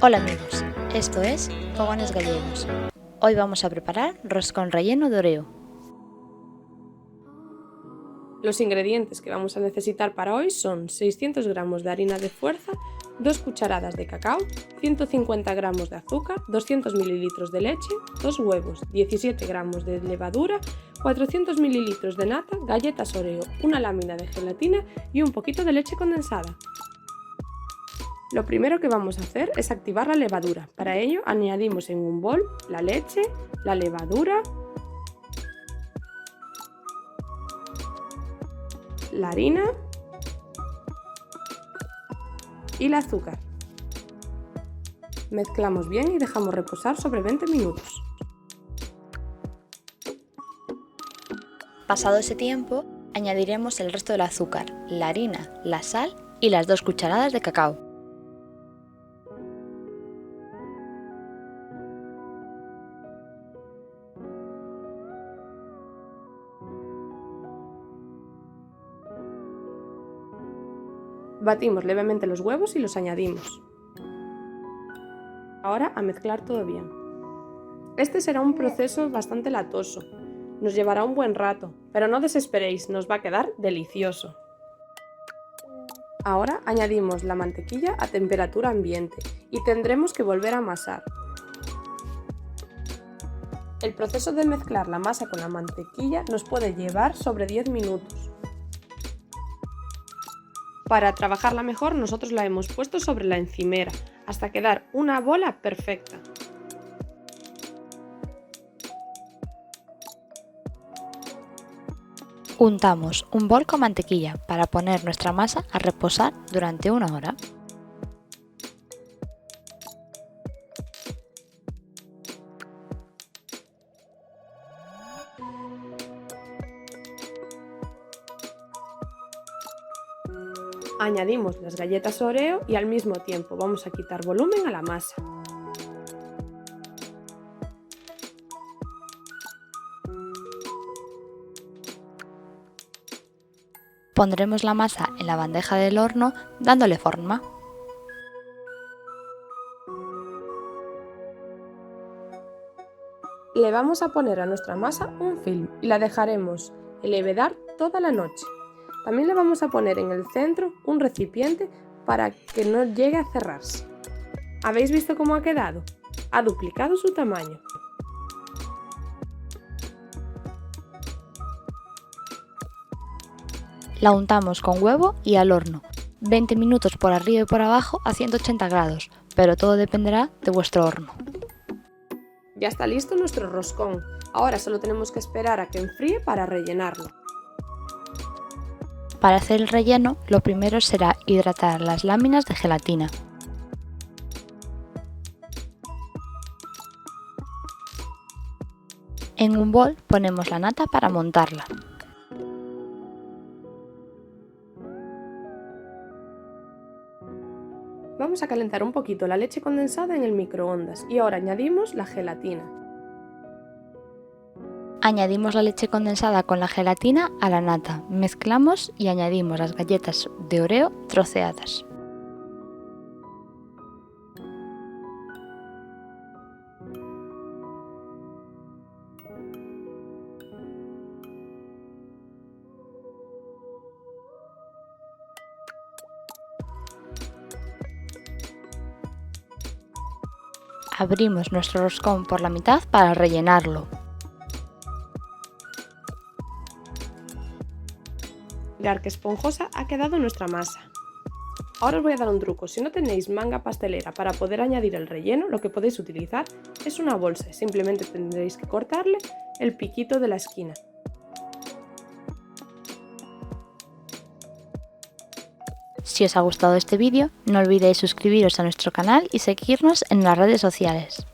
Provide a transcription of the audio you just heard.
Hola amigos, esto es Fogones Gallegos. Hoy vamos a preparar roscón relleno de Oreo. Los ingredientes que vamos a necesitar para hoy son 600 gramos de harina de fuerza, 2 cucharadas de cacao, 150 gramos de azúcar, 200 mililitros de leche, 2 huevos, 17 gramos de levadura, 400 mililitros de nata, galletas Oreo, una lámina de gelatina y un poquito de leche condensada. Lo primero que vamos a hacer es activar la levadura. Para ello añadimos en un bol la leche, la levadura, la harina y el azúcar. Mezclamos bien y dejamos reposar sobre 20 minutos. Pasado ese tiempo, añadiremos el resto del azúcar, la harina, la sal y las 2 cucharadas de cacao. Batimos levemente los huevos y los añadimos. Ahora a mezclar todo bien. Este será un proceso bastante latoso. Nos llevará un buen rato, pero no desesperéis, nos va a quedar delicioso. Ahora añadimos la mantequilla a temperatura ambiente y tendremos que volver a amasar. El proceso de mezclar la masa con la mantequilla nos puede llevar sobre 10 minutos. Para trabajarla mejor, nosotros la hemos puesto sobre la encimera hasta quedar una bola perfecta. Untamos un bol con mantequilla para poner nuestra masa a reposar durante 1 hora. Añadimos las galletas Oreo y al mismo tiempo vamos a quitar volumen a la masa. Pondremos la masa en la bandeja del horno dándole forma. Le vamos a poner a nuestra masa un film y la dejaremos levedar toda la noche. También le vamos a poner en el centro un recipiente para que no llegue a cerrarse. ¿Habéis visto cómo ha quedado? Ha duplicado su tamaño. La untamos con huevo y al horno, 20 minutos por arriba y por abajo a 180 grados, pero todo dependerá de vuestro horno. Ya está listo nuestro roscón. Ahora solo tenemos que esperar a que enfríe para rellenarlo. Para hacer el relleno, lo primero será hidratar las láminas de gelatina. En un bol ponemos la nata para montarla. Vamos a calentar un poquito la leche condensada en el microondas y ahora añadimos la gelatina. Añadimos la leche condensada con la gelatina a la nata, mezclamos y añadimos las galletas de Oreo troceadas. Abrimos nuestro roscón por la mitad para rellenarlo. Mirad qué esponjosa ha quedado nuestra masa. Ahora os voy a dar un truco. Si no tenéis manga pastelera para poder añadir el relleno, lo que podéis utilizar es una bolsa. Simplemente tendréis que cortarle el piquito de la esquina. Si os ha gustado este vídeo, no olvidéis suscribiros a nuestro canal y seguirnos en las redes sociales.